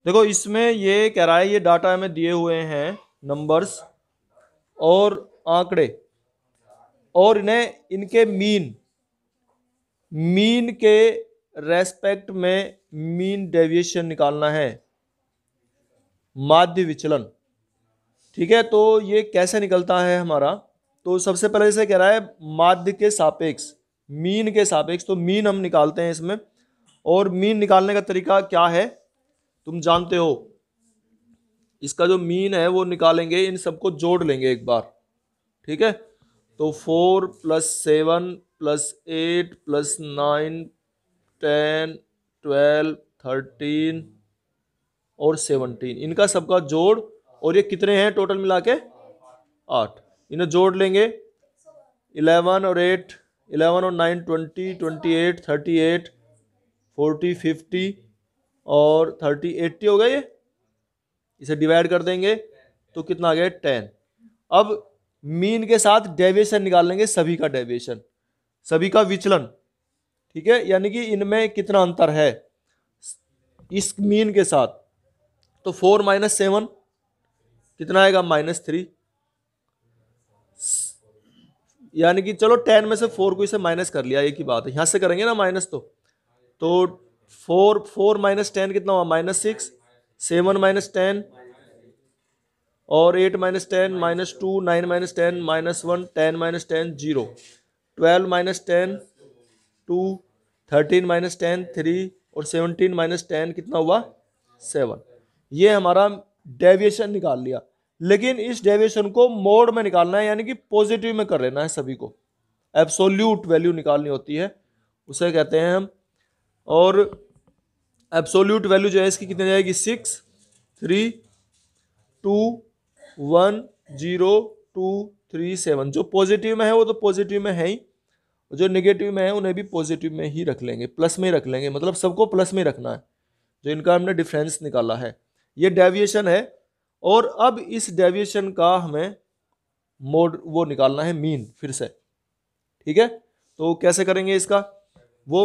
देखो इसमें ये कह रहा है, ये डाटा हमें दिए हुए हैं नंबर्स और आंकड़े, और इन्हें इनके मीन के रेस्पेक्ट में मीन डेविएशन निकालना है, माध्य विचलन। ठीक है, तो ये कैसे निकलता है हमारा? तो सबसे पहले इसे कह रहा है माध्य के सापेक्ष, मीन के सापेक्ष, तो मीन हम निकालते हैं इसमें। और मीन निकालने का तरीका क्या है तुम जानते हो, इसका जो मीन है वो निकालेंगे, इन सबको जोड़ लेंगे एक बार। ठीक है, तो 4 + 7 + 8 + 9 10 12 13 और 17, इनका सबका जोड़, और ये कितने हैं टोटल मिला के? 8। इन्हें जोड़ लेंगे, 11 और 9 20 28 38 40 50 और 30 80 हो गए ये। इसे डिवाइड कर देंगे तो कितना आ गया? 10। अब मीन के साथ डेविएशन निकाल लेंगे, सभी का डेविएशन, सभी का विचलन। ठीक है, यानी कि इनमें कितना अंतर है इस मीन के साथ। तो 4 - 7 कितना आएगा? -3। यानी कि चलो 10 में से 4 को इसे माइनस कर लिया, एक ही बात है, यहां से करेंगे ना माइनस। तो 4 - 10 कितना हुआ? -6। 7 - 10 और 8 - 10 -2, 9 - 10 -1, 10 - 10 0, 12 - 10 2, 13 - 10 3 और 17 - 10 कितना हुआ? 7। ये हमारा डेविएशन निकाल लिया। लेकिन इस डेविएशन को मोड में निकालना है, यानी कि पॉजिटिव में कर लेना है सभी को, एब्सोल्यूट वैल्यू निकालनी होती है, उसे कहते हैं हम। और एब्सोल्यूट वैल्यू जो है इसकी कितनी जाएगी? 6 3 2 1 0 2 3 7। जो पॉजिटिव में है वो तो पॉजिटिव में है ही, जो नेगेटिव में है उन्हें भी पॉजिटिव में ही रख लेंगे, प्लस में ही रख लेंगे, मतलब सबको प्लस में रखना है जो इनका हमने डिफरेंस निकाला है। ये डेविएशन है, और अब इस डेविएशन का हमें मोड वो निकालना है, मीन, फिर से। ठीक है, तो कैसे करेंगे इसका? वो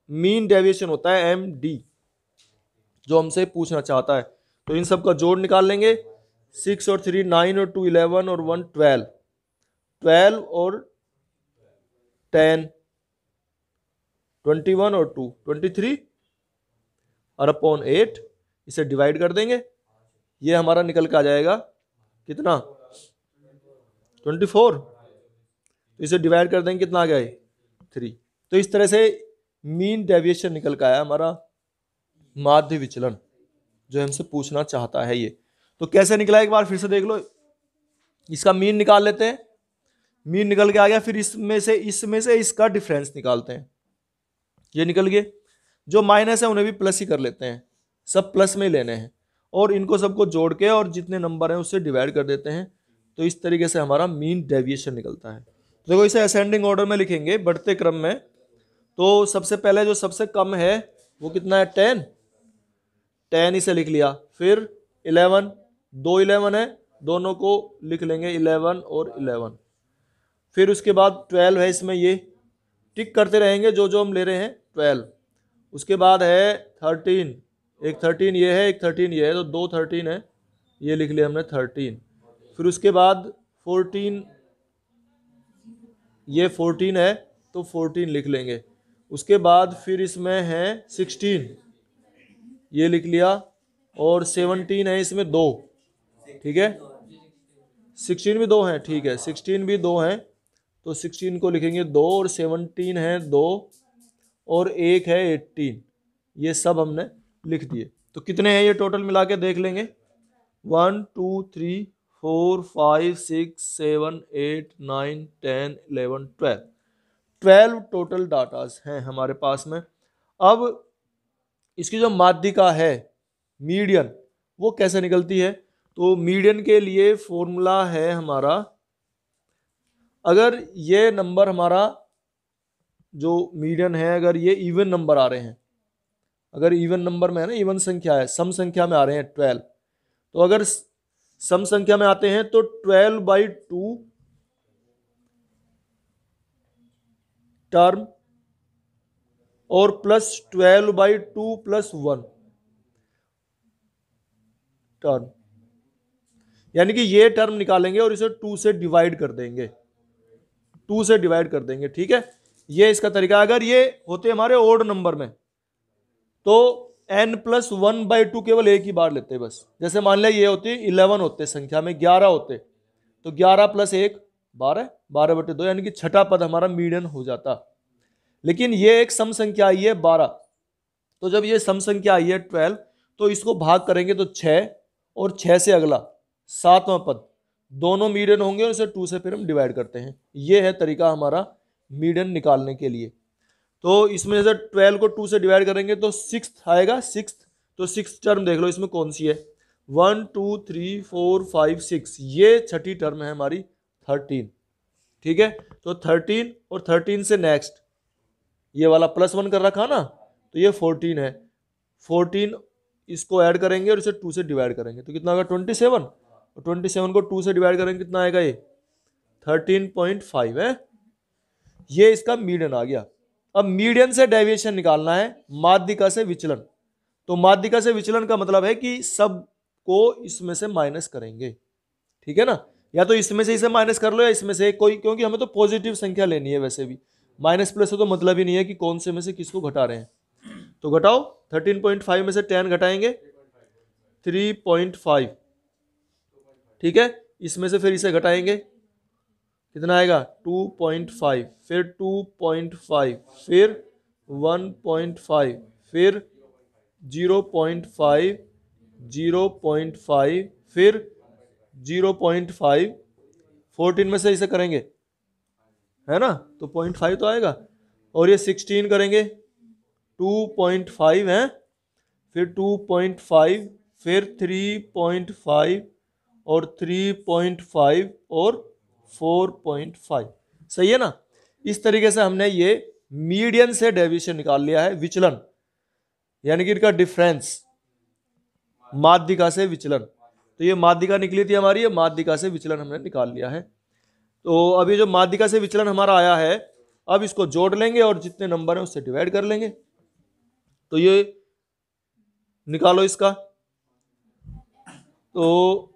मीन डेविएशन होता है MD, जो हमसे पूछना चाहता है। तो इन सब का जोड़ निकाल लेंगे, 6 और 3 9 और 2 11 और 1 12, 12 और 10 21 और 2 23 और अपॉन 8, इसे डिवाइड कर देंगे, ये हमारा निकल के आ जाएगा कितना? 24। तो इसे डिवाइड कर देंगे, कितना आ गया? 3। तो इस तरह से मीन डेविएशन निकल के आया हमारा, माध्य विचलन, जो हमसे पूछना चाहता है ये। तो कैसे निकला एक बार फिर से देख लो, इसका मीन निकाल लेते हैं, मीन निकल के आ गया, फिर इसमें से इसका डिफरेंस निकालते हैं, ये निकल गए। जो माइनस है उन्हें भी प्लस ही कर लेते हैं, सब प्लस में ही लेने हैं, और इनको सबको जोड़ के और जितने नंबर हैं उससे डिवाइड कर देते हैं। तो इस तरीके से हमारा मीन डेविएशन निकलता है। तो देखो इसे असेंडिंग ऑर्डर में लिखेंगे, बढ़ते क्रम में। तो सबसे पहले जो सबसे कम है वो कितना है? 10। 10 इसे लिख लिया, फिर 11, 2 11 है, दोनों को लिख लेंगे 11 और 11। फिर उसके बाद 12 है इसमें, ये टिक करते रहेंगे जो जो हम ले रहे हैं 12। उसके बाद है 13, एक 13 ये है, एक 13 ये है, तो 2 13 है, ये लिख लिया हमने 13। फिर उसके बाद 14, ये 14 है तो 14 लिख लेंगे। उसके बाद फिर इसमें है 16, ये लिख लिया, और 17 है इसमें 2। ठीक है, 16 भी 2 हैं, ठीक है, 16 भी 2 हैं, तो 16 को लिखेंगे 2, और 17 है 2, और एक है 18। ये सब हमने लिख दिए। तो कितने हैं ये टोटल मिला के देख लेंगे, 1 2 3 4 5 6 7 8 9 10 11 12, 12 टोटल डाटाज हैं हमारे पास में। अब इसकी जो माध्यिका है, मीडियन, वो कैसे निकलती है? तो मीडियन के लिए फॉर्मूला है हमारा, अगर ये नंबर हमारा जो मीडियन है, अगर ये इवन नंबर आ रहे हैं, अगर इवन नंबर में है ना, इवन संख्या है, सम संख्या में आ रहे हैं 12, तो अगर सम संख्या में आते हैं तो 12/2 टर्म और +12/2 + 1, टर्म, यानी कि ये टर्म निकालेंगे और इसे 2 से डिवाइड कर देंगे, 2 से डिवाइड कर देंगे, ठीक है। ये इसका तरीका। अगर ये होते हमारे ओड नंबर में तो n+1/2 केवल एक ही बार लेते हैं बस। जैसे मान लिया ये होती 11 होते संख्या में, 11 होते तो 11 + 1 12, 12/2, यानी कि छठा पद हमारा मीडियन हो जाता। लेकिन ये एक सम संख्या आई है 12, तो जब ये सम संख्या आई है 12 तो इसको भाग करेंगे तो 6 और 6 से अगला 7वां पद, दोनों मीडियन होंगे और इसे 2 से फिर हम डिवाइड करते हैं। ये है तरीका हमारा मीडियन निकालने के लिए। तो इसमें जैसे 12 को 2 से डिवाइड करेंगे तो 6 आएगा, 6, तो 6 टर्म देख लो इसमें कौन सी है, 1 2 3 4 5 6, ये छठी टर्म है हमारी 13, ठीक है। तो 13 और 13 से नेक्स्ट ये वाला +1 कर रखा ना, तो ये 14 है, 14 इसको ऐड करेंगे और इसे 2 से डिवाइड करेंगे तो कितना होगा 27, और 27 को 2 से डिवाइड करेंगे कितना आएगा, ये 13.5 है। ये इसका मीडियन आ गया। अब मीडियन से डेविएशन निकालना है माध्यिका से विचलन। तो माध्यिका से विचलन का मतलब है कि सब को इसमें से माइनस करेंगे, ठीक है ना। या तो इसमें से इसे माइनस कर लो या इसमें से कोई, क्योंकि हमें तो पॉजिटिव संख्या लेनी है, वैसे भी माइनस प्लस से तो मतलब ही नहीं है कि कौन से में से किसको घटा रहे हैं। तो घटाओ, 13.5 में से 10 घटाएंगे 3.5, ठीक है। इसमें से फिर इसे घटाएंगे कितना आएगा 2.5, फिर 2.5, फिर 1.5, फिर 0.5, 0.5, फिर 0.5, 14 में से इसे करेंगे है ना, तो 0.5 तो आएगा। और ये 16 करेंगे 2.5 है, फिर 2.5, फिर 3.5 और 3.5 और 4.5, सही है ना। इस तरीके से हमने ये मीडियन से डेविएशन निकाल लिया है, विचलन यानी कि इनका डिफरेंस माध्यिका से विचलन। तो ये माध्यिका निकली थी हमारी, ये माध्यिका से विचलन हमने निकाल लिया है। तो अभी जो माध्यिका से विचलन हमारा आया है, अब इसको जोड़ लेंगे और जितने नंबर हैं उससे डिवाइड कर लेंगे। तो ये निकालो इसका, तो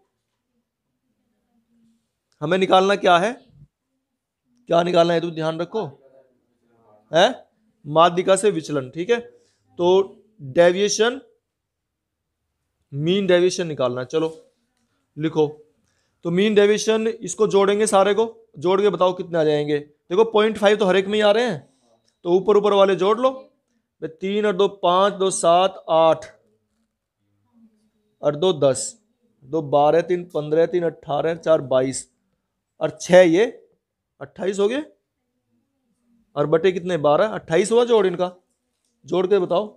हमें निकालना क्या है, क्या निकालना है तो ध्यान रखो, है माध्यिका से विचलन, ठीक है। तो डेविएशन, मीन डेविएशन निकालना है, चलो लिखो। तो मीन डेविएशन, इसको जोड़ेंगे, सारे को जोड़ के बताओ कितने आ जाएंगे। देखो 0.5 तो हर एक में ही आ रहे हैं, तो ऊपर ऊपर वाले जोड़ लो। 3 और 2 5, 2 7 8 और 2 10, 2 12, 3 15, 3 18, 4 22 और 6 ये 28 हो गए, और बटे कितने 12, 28 हुआ जोड़ इनका, जोड़ के बताओ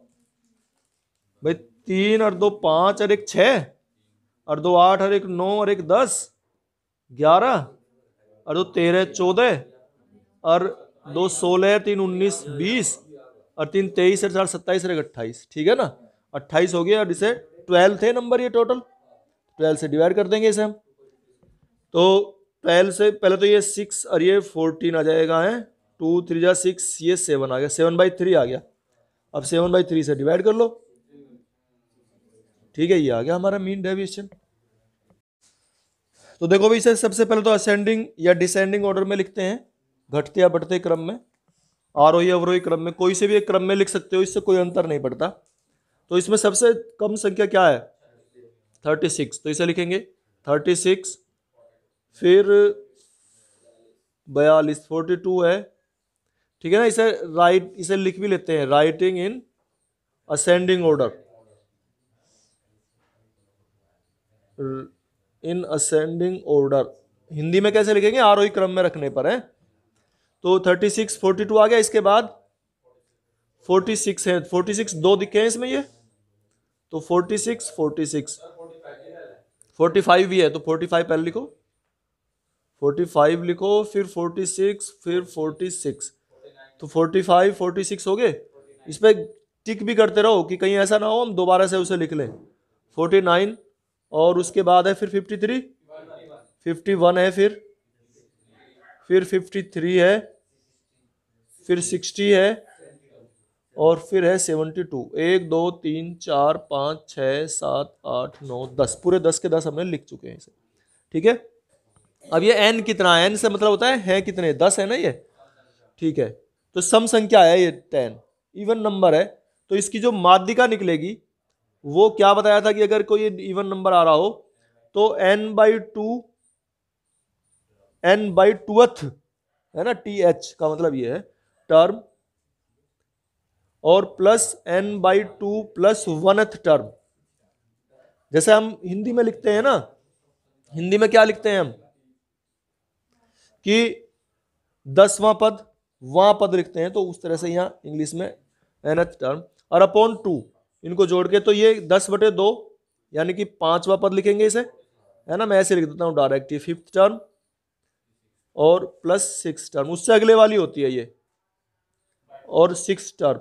भाई। 3 और 2 5 और 1 6 और 2 8 और 1 9 और 1 10 11 और 2 13 14 और 2 16, 3 19 20 और 3 23 और 4 27 और 1 28, ठीक है ना, 28 हो गया। और इसे 12 थे नंबर ये टोटल, 12 से डिवाइड कर देंगे इसे हम। तो 12 से पहले तो ये 6 और ये 14 आ जाएगा, है 2 3 जा 6, ये 7 आ गया, 7/3 आ गया। अब 7/3 से डिवाइड कर लो, ठीक है, ये आ गया हमारा मीन डेविएशन। तो देखो भाई, इसे सबसे पहले तो असेंडिंग या डिसेंडिंग ऑर्डर में लिखते हैं, घटते या बढ़ते क्रम में, आरोही अवरोही क्रम में, कोई से भी एक क्रम में लिख सकते हो, इससे कोई अंतर नहीं पड़ता। तो इसमें सबसे कम संख्या क्या है 36, तो इसे लिखेंगे 36, फिर 42, 42 है, ठीक है ना। इसे लिख भी लेते हैं, writing in ascending order, in ascending order Hindi में कैसे लिखेंगे, आरोही क्रम में रखने पर है। तो 36 42 आ गया, इसके बाद 46 है, 46 दो दिखे हैं इसमें, ये तो 46 46 45 भी है, तो 45 पहले लिखो, 45 लिखो, फिर 46, फिर 46, तो 45 46 हो गए। इस पर टिक भी करते रहो कि कहीं ऐसा ना हो हम दोबारा से उसे लिख लें। 49 और उसके बाद है फिर 53, 51 है, फिर 53 है, फिर 60 है, और फिर है 72। 1 2 3 4 5 6 7 8 9 10, पूरे 10 के 10 हमने लिख चुके हैं इसे। ठीक है, अब ये n कितना है, n से मतलब होता है कितने, 10 है ना ये। ठीक है, तो सम संख्या है ये 10, इवन नंबर है, तो इसकी जो माध्यिका निकलेगी वो क्या बताया था कि अगर कोई इवन नंबर आ रहा हो तो n/2th है ना, th का मतलब ये है टर्म, और plus n/2 plus 1th term. जैसे हम हिंदी में लिखते हैं ना, हिंदी में क्या लिखते हैं हम कि 10वां पद वहां पद लिखते हैं, तो उस तरह से यहाँ इंग्लिश में nth टर्म और अपॉन 2 इनको जोड़ के, तो ये 10/2 यानी कि 5वां पद लिखेंगे इसे, है ना। मैं ऐसे लिख देता हूं डायरेक्ट, 5th टर्म और प्लस 6 टर्म, उससे अगले वाली होती है ये, और 6 टर्म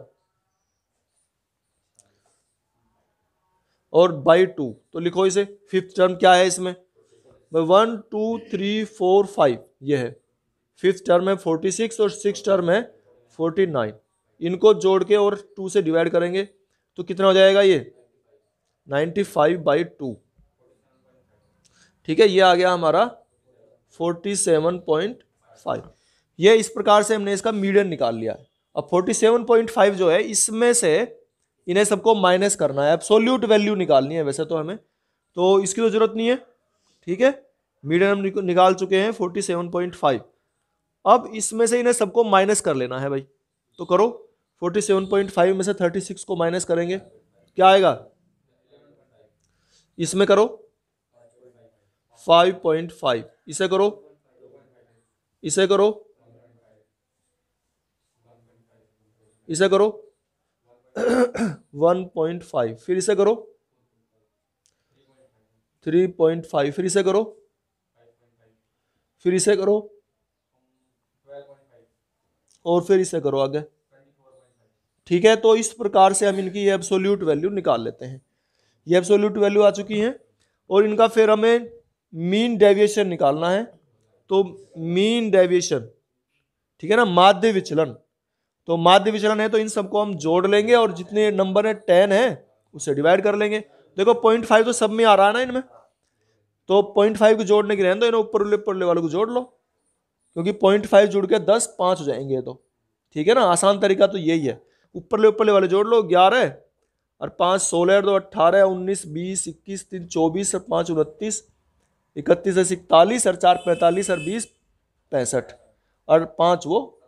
और बाई 2, तो लिखो इसे। 5th टर्म क्या है इसमें, 1 2 3 4 5 ये है। 5th टर्म है 46 और 6 टर्म है 49, इनको जोड़ के और 2 से डिवाइड करेंगे तो कितना हो जाएगा ये 95/2। ठीक है, ये आ गया हमारा 47.5। ये इस प्रकार से हमने इसका मीडियन निकाल लिया है। अब 47.5 जो है इसमें से इन्हें सबको माइनस करना है, एब्सोल्यूट वैल्यू निकालनी है वैसे तो हमें, तो इसकी तो जरूरत नहीं है। ठीक है, मीडियन हम निकाल चुके हैं 47.5। अब इसमें से इन्हें सबको माइनस कर लेना है भाई, तो करो। 47.5 में से 36 को माइनस करेंगे, क्या आएगा, इसमें करो 5.5, इसे करो, इसे करो, इसे करो 1.5, फिर इसे करो 3.5, फिर इसे करो, फिर इसे करो, और फिर इसे करो आगे। ठीक है, तो इस प्रकार से हम इनकी ये एब्सोल्यूट वैल्यू निकाल लेते हैं। ये एब्सोल्यूट वैल्यू आ चुकी है, और इनका फिर हमें मीन डेविएशन निकालना है। तो मीन डेविएशन, ठीक है ना, माध्य विचलन, तो माध्य विचलन है तो इन सबको हम जोड़ लेंगे और जितने नंबर है 10 है उससे डिवाइड कर लेंगे। देखो 0.5 तो सब में आ रहा है ना इनमें, तो 0.5 को जोड़ने के लिए तो इन्हें ऊपर वाले को जोड़ लो, क्योंकि 0.5 जुड़ के 10 5 हो जाएंगे तो। ठीक है ना, आसान तरीका तो यही है, ऊपर वाले जोड़ लो। 11 और 5 16 और 2 18 19 20 21 3 24 और 5 29 31 है 41 और 4 45 और 20 65 और 5 वो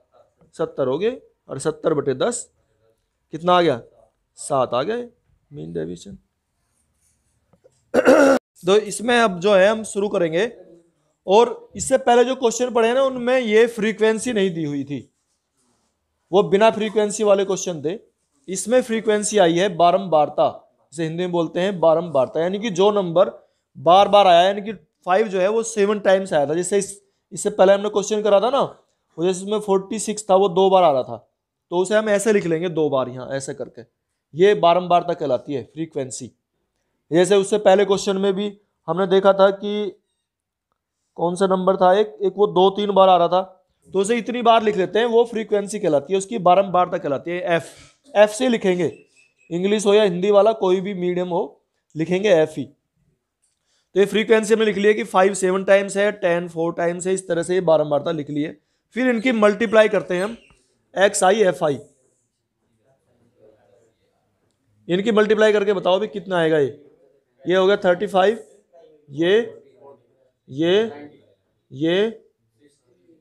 70 हो गए, और 70/10 कितना आ गया, 7 आ गया मीन डेविएशन। तो इसमें अब जो है हम शुरू करेंगे, और इससे पहले जो क्वेश्चन पढ़े ना उनमें ये फ्रीक्वेंसी नहीं दी हुई थी, वो बिना फ्रीक्वेंसी वाले क्वेश्चन थे। इसमें फ्रीक्वेंसी आई है बारंबारता, जिसे हिंदी में बोलते हैं बारंबारता, यानी कि जो नंबर बार बार आया, यानी कि 5 जो है वो 7 टाइम्स आया था। जैसे इससे पहले हमने क्वेश्चन करा था ना, वो जैसे इसमें 46 था, वो 2 बार आ रहा था, तो उसे हम ऐसे लिख लेंगे 2 बार यहाँ ऐसे करके, ये बारंबारता कहलाती है फ्रीक्वेंसी। जैसे उससे पहले क्वेश्चन में भी हमने देखा था कि कौन सा नंबर था, एक वो 2-3 बार आ रहा था, तो उसे इतनी बार लिख लेते हैं, वो फ्रीक्वेंसी कहलाती है, उसकी बारंबारता कहलाती है। एफ से लिखेंगे, इंग्लिश हो या हिंदी वाला कोई भी मीडियम हो, लिखेंगे एफ ही। तो ये फ्रीक्वेंसी हमने लिख लिया कि 5 7 टाइम्स है, 10 4 टाइम्स है, इस तरह से ये बारंबारता लिख ली है। फिर इनकी मल्टीप्लाई करते हैं हम, एक्स आई एफ आई, इनकी मल्टीप्लाई करके बताओ भी कितना आएगा। ये हो गया 35, ये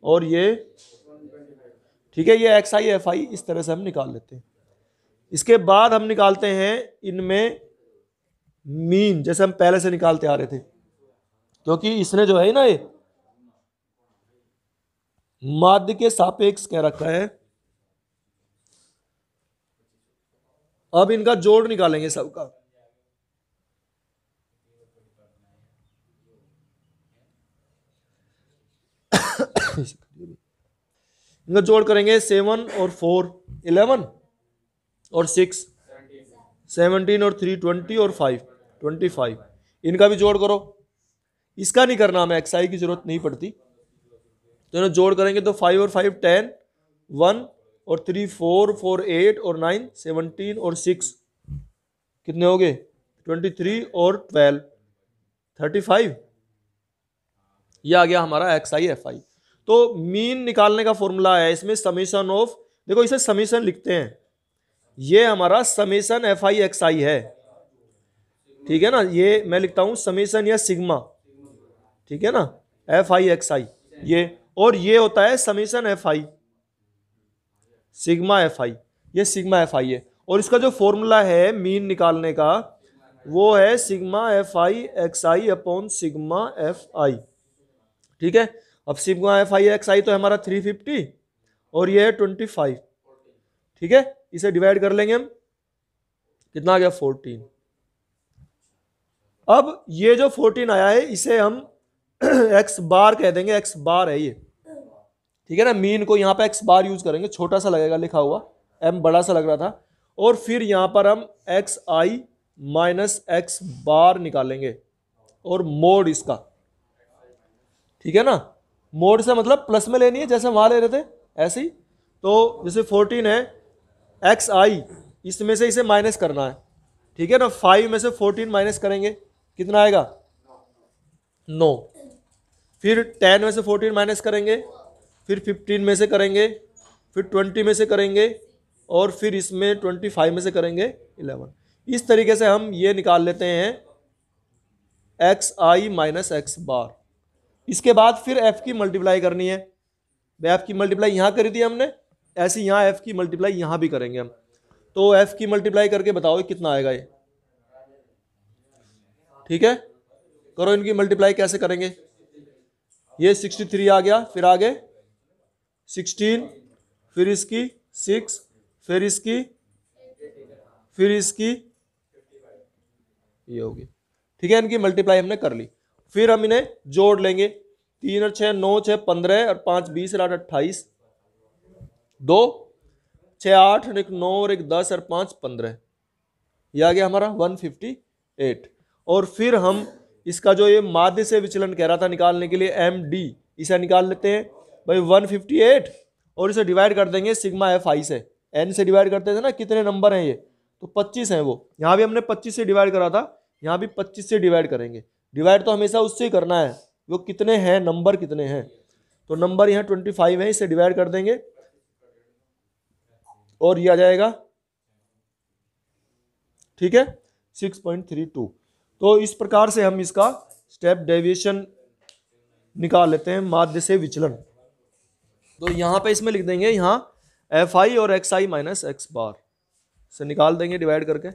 और ये। ठीक है, ये एक्स आई एफ आई इस तरह से हम निकाल लेते हैं। इसके बाद हम निकालते हैं इनमें मीन, जैसे हम पहले से निकालते आ रहे थे, क्योंकि इसने जो है ना ये माध्य के सापेक्ष कह रखा है। अब इनका जोड़ निकालेंगे सबका। इनका जोड़ करेंगे 7 और 4 11 और 6 17 और 3 20 और 5 25। इनका भी जोड़ करो, इसका नहीं करना, हमें एक्सआई की जरूरत नहीं पड़ती, तो इन्हें जोड़ करेंगे तो 5 और 5 10 1 और 3 4 4 8 और 9 17 और 6 कितने हो गए 23 और 12 35। ये आ गया हमारा एक्स आई एफ आई। तो मीन निकालने का फॉर्मूला है इसमें समीशन ऑफ, देखो इसे समीशन लिखते हैं, ये हमारा समीशन एफ आई एक्स आई है, ठीक है ना, ये मैं लिखता हूं समीशन या सिग्मा, ठीक है ना, एफ आई एक्स आई ये, और ये होता है summation F I sigma F I, ये सिग्मा एफ आई है। और इसका जो फॉर्मूला है मीन निकालने का वो है sigma F I x I upon sigma F I, ठीक है। अब सिग्मा एफ आई एक्स आई तो हमारा 350 और ये है 25, ठीक है, इसे डिवाइड कर लेंगे हम, कितना आ गया 14। अब ये जो 14 आया है इसे हम एक्स बार कह देंगे, एक्स बार है ये, ठीक है ना। मीन को यहाँ पे एक्स बार यूज करेंगे, छोटा सा लगेगा लिखा हुआ, एम बड़ा सा लग रहा था, और फिर यहाँ पर हम एक्स आई माइनस एक्स बार निकालेंगे और मोड इसका, ठीक है ना। मोड से मतलब प्लस में लेनी है, जैसे वहां ले रहे थे ऐसे ही। तो जैसे 14 है, एक्स आई इसमें से इसे माइनस करना है, ठीक है ना। 5 में से 14 माइनस करेंगे, कितना आएगा 9। फिर 10 में से 14 माइनस करेंगे, फिर 15 में से करेंगे, फिर 20 में से करेंगे, और फिर इसमें 25 में से करेंगे 11। इस तरीके से हम ये निकाल लेते हैं एक्स आई माइनस एक्स बार। इसके बाद फिर एफ की मल्टीप्लाई करनी है, एफ की मल्टीप्लाई यहाँ करी थी हमने, ऐसे यहाँ एफ की मल्टीप्लाई यहाँ भी करेंगे हम। तो एफ की मल्टीप्लाई करके बताओ कितना आएगा ये, ठीक है, करो इनकी मल्टीप्लाई कैसे करेंगे। ये 63 आ गया, फिर आगे 16, फिर इसकी 6, फिर इसकी, फिर इसकी, ये होगी, ठीक है। इनकी मल्टीप्लाई हमने कर ली, फिर हम इन्हें जोड़ लेंगे, 3 और 6 9 6 15 और 5 20 और 8 28, 2 6 8 और 1 9 और 1 10 और 5 15, ये आ गया हमारा 158। और फिर हम इसका जो ये माध्य से विचलन कह रहा था निकालने के लिए एम डी, इसे निकाल लेते हैं भाई 158, और इसे डिवाइड कर देंगे सिग्मा एफ आई से, एन से डिवाइड करते थे ना, कितने नंबर हैं ये, तो 25 हैं वो, यहाँ भी हमने 25 से डिवाइड करा था, यहाँ भी 25 से डिवाइड करेंगे। डिवाइड तो हमेशा उससे ही करना है, वो कितने हैं नंबर कितने हैं, तो नंबर यहाँ 25 है, इसे डिवाइड कर देंगे और ये आ जाएगा, ठीक है 6.32। तो इस प्रकार से हम इसका स्टेप डेविएशन निकाल लेते हैं माध्य से विचलन। तो यहाँ पे इसमें लिख देंगे, यहाँ एफ आई और एक्स आई माइनस एक्स बार से निकाल देंगे डिवाइड करके।